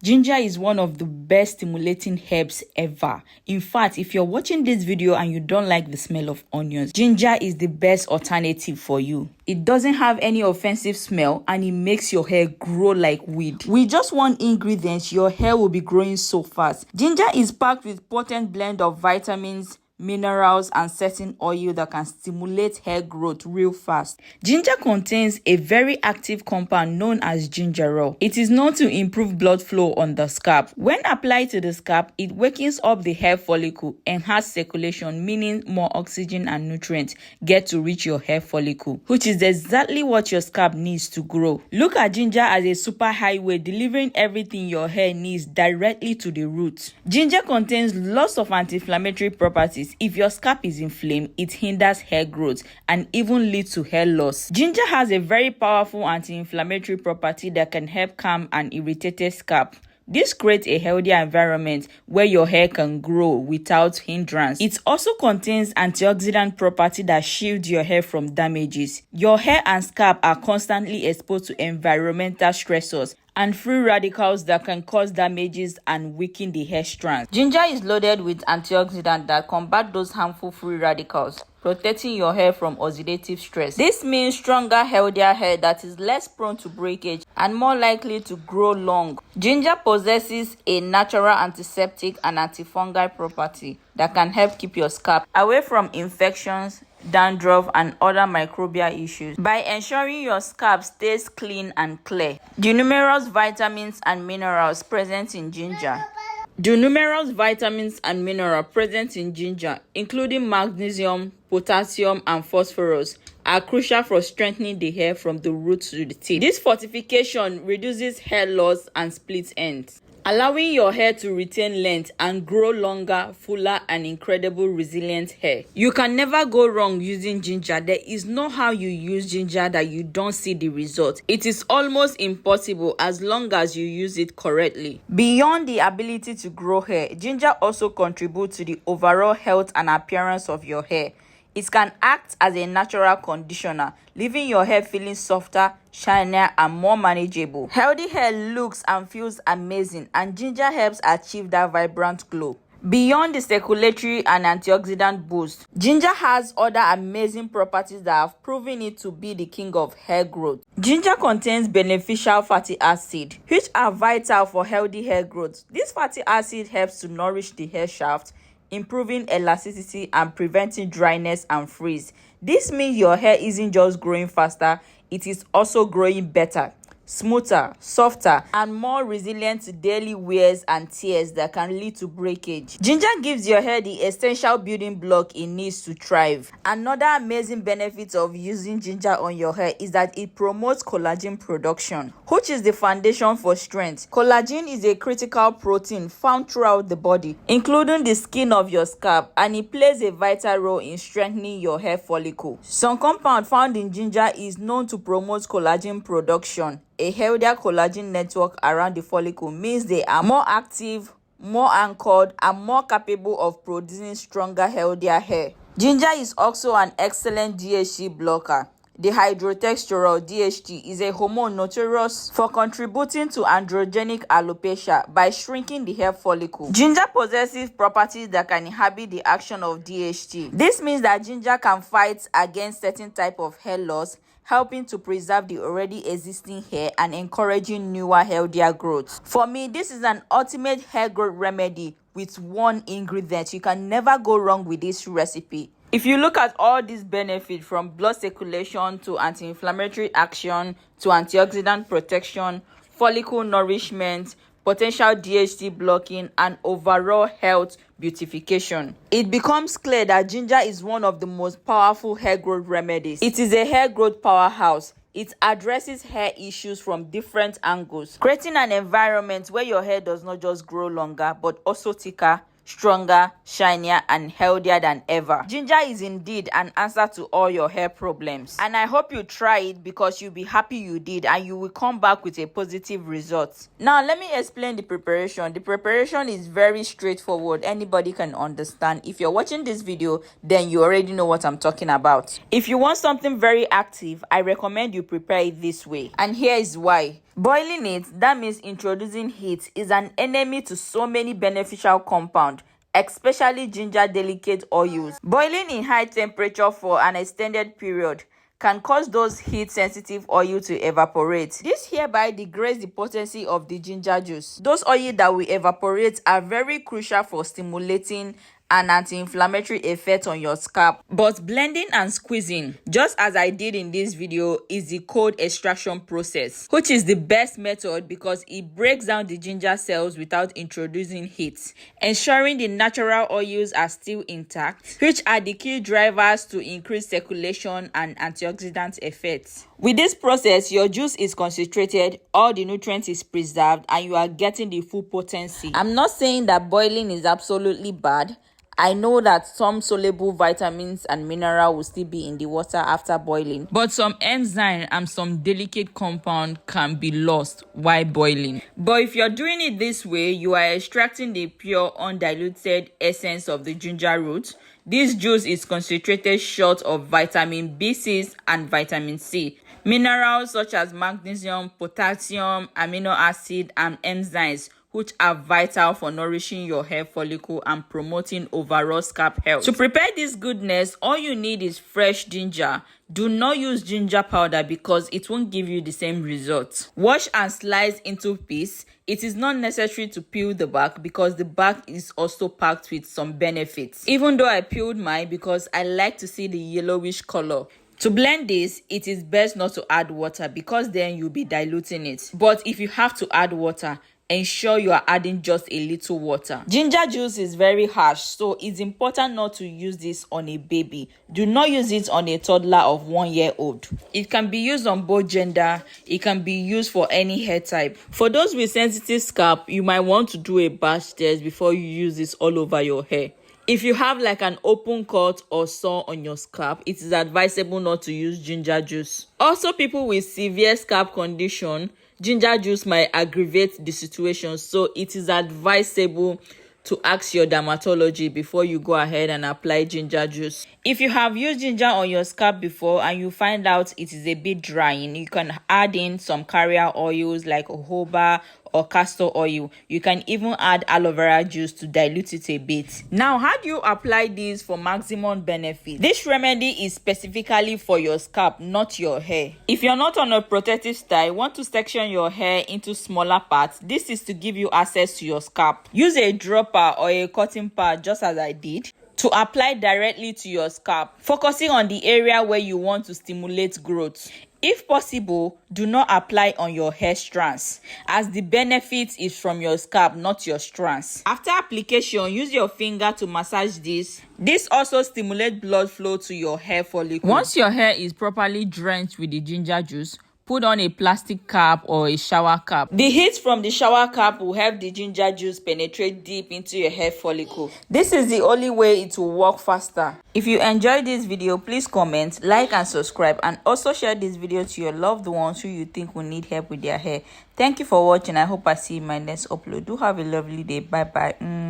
Ginger is one of the best stimulating herbs ever. In fact, if you're watching this video and you don't like the smell of onions, ginger is the best alternative for you. It doesn't have any offensive smell and it makes your hair grow like weed. With just one ingredient, your hair will be growing so fast. Ginger is packed with potent blend of vitamins, minerals, and certain oil that can stimulate hair growth real fast. Ginger contains a very active compound known as gingerol. It is known to improve blood flow on the scalp. When applied to the scalp, it wakens up the hair follicle, enhances circulation, meaning more oxygen and nutrients get to reach your hair follicle, which is exactly what your scalp needs to grow. Look at ginger as a super highway delivering everything your hair needs directly to the root. Ginger contains lots of anti-inflammatory properties. If your scalp is inflamed, it hinders hair growth and even leads to hair loss. Ginger has a very powerful anti-inflammatory property that can help calm an irritated scalp. This creates a healthier environment where your hair can grow without hindrance. It also contains antioxidant property that shields your hair from damages. Your hair and scalp are constantly exposed to environmental stressors and free radicals that can cause damages and weaken the hair strands. Ginger is loaded with antioxidants that combat those harmful free radicals, protecting your hair from oxidative stress. This means stronger, healthier hair that is less prone to breakage and more likely to grow long. Ginger possesses a natural antiseptic and antifungal property that can help keep your scalp away from infections, dandruff, and other microbial issues by ensuring your scalp stays clean and clear. The numerous vitamins and minerals present in ginger, including magnesium, potassium, and phosphorus, are crucial for strengthening the hair from the roots to the tip. This fortification reduces hair loss and split ends, allowing your hair to retain length and grow longer, fuller, and incredible resilient hair. You can never go wrong using ginger. There is no how you use ginger that you don't see the result. It is almost impossible as long as you use it correctly. Beyond the ability to grow hair, ginger also contributes to the overall health and appearance of your hair. It can act as a natural conditioner, leaving your hair feeling softer, shinier, and more manageable. Healthy hair looks and feels amazing, and ginger helps achieve that vibrant glow. Beyond the circulatory and antioxidant boost, ginger has other amazing properties that have proven it to be the king of hair growth. Ginger contains beneficial fatty acids, which are vital for healthy hair growth. This fatty acid helps to nourish the hair shaft, improving elasticity and preventing dryness and frizz. This means your hair isn't just growing faster, it is also growing better, smoother, softer, and more resilient to daily wears and tears that can lead to breakage. Ginger gives your hair the essential building block it needs to thrive. Another amazing benefit of using ginger on your hair is that it promotes collagen production, which is the foundation for strength. Collagen is a critical protein found throughout the body, including the skin of your scalp, and it plays a vital role in strengthening your hair follicle. Some compound found in ginger is known to promote collagen production. A healthier collagen network around the follicle means they are more active, more anchored, and more capable of producing stronger, healthier hair. Ginger is also an excellent DHT blocker. The hydrotextural DHT is a hormone notorious for contributing to androgenic alopecia by shrinking the hair follicle. Ginger possesses properties that can inhibit the action of DHT. This means that ginger can fight against certain type of hair loss, helping to preserve the already existing hair and encouraging newer, healthier growth. For me, this is an ultimate hair growth remedy with one ingredient. You can never go wrong with this recipe. If you look at all these benefits, from blood circulation to anti-inflammatory action to antioxidant protection, follicle nourishment, potential DHT blocking, and overall health beautification, it becomes clear that ginger is one of the most powerful hair growth remedies. It is a hair growth powerhouse. It addresses hair issues from different angles, creating an environment where your hair does not just grow longer, but also thicker, stronger, shinier, and healthier than ever. Ginger is indeed an answer to all your hair problems, and I hope you try it because you'll be happy you did and you will come back with a positive result. Now let me explain the preparation. The preparation is very straightforward. Anybody can understand. If you're watching this video, then you already know what I'm talking about. If you want something very active, I recommend you prepare it this way, and here is why. Boiling it, that means introducing heat, is an enemy to so many beneficial compounds, especially ginger delicate oils. Boiling in high temperature for an extended period can cause those heat-sensitive oil to evaporate. This hereby degrades the potency of the ginger juice. Those oils that will evaporate are very crucial for stimulating an anti-inflammatory effect on your scalp. But blending and squeezing, just as I did in this video, is the cold extraction process, which is the best method because it breaks down the ginger cells without introducing heat, ensuring the natural oils are still intact, which are the key drivers to increase circulation and antioxidant effects. With this process, your juice is concentrated, all the nutrients is preserved, and you are getting the full potency. I'm not saying that boiling is absolutely bad. I know that some soluble vitamins and minerals will still be in the water after boiling, but some enzyme and some delicate compound can be lost while boiling. But if you're doing it this way, you are extracting the pure undiluted essence of the ginger root. This juice is concentrated short of vitamin B6 and vitamin C. Minerals such as magnesium, potassium, amino acid, and enzymes, which are vital for nourishing your hair follicle and promoting overall scalp health. To prepare this goodness, all you need is fresh ginger. Do not use ginger powder because it won't give you the same result. Wash and slice into pieces. It is not necessary to peel the bark because the bark is also packed with some benefits. Even though I peeled mine because I like to see the yellowish color. To blend this, it is best not to add water because then you'll be diluting it. But if you have to add water, ensure you are adding just a little water. Ginger juice is very harsh, so it's important not to use this on a baby. Do not use it on a toddler of 1 year old. It can be used on both gender. It can be used for any hair type. For those with sensitive scalp, you might want to do a batch test before you use this all over your hair. If you have like an open cut or sore on your scalp, it is advisable not to use ginger juice. Also, people with severe scalp condition, ginger juice might aggravate the situation, so it is advisable to ask your dermatologist before you go ahead and apply ginger juice. If you have used ginger on your scalp before and you find out it is a bit drying, you can add in some carrier oils like jojoba or castor oil. You can even add aloe vera juice to dilute it a bit. Now, how do you apply this for maximum benefit? This remedy is specifically for your scalp, not your hair. If you're not on a protective style, want to section your hair into smaller parts, this is to give you access to your scalp. Use a dropper or a cotton pad, just as I did, to apply directly to your scalp, focusing on the area where you want to stimulate growth. If possible, do not apply on your hair strands, as the benefit is from your scalp, not your strands. After application, use your finger to massage this. This also stimulates blood flow to your hair follicle. Once your hair is properly drenched with the ginger juice, put on a plastic cap or a shower cap. The heat from the shower cap will help the ginger juice penetrate deep into your hair follicle. This is the only way it will work faster. If you enjoyed this video, please comment, like and subscribe, and also share this video to your loved ones who you think will need help with their hair. Thank you for watching. I hope I see you in my next upload. Do have a lovely day. Bye bye.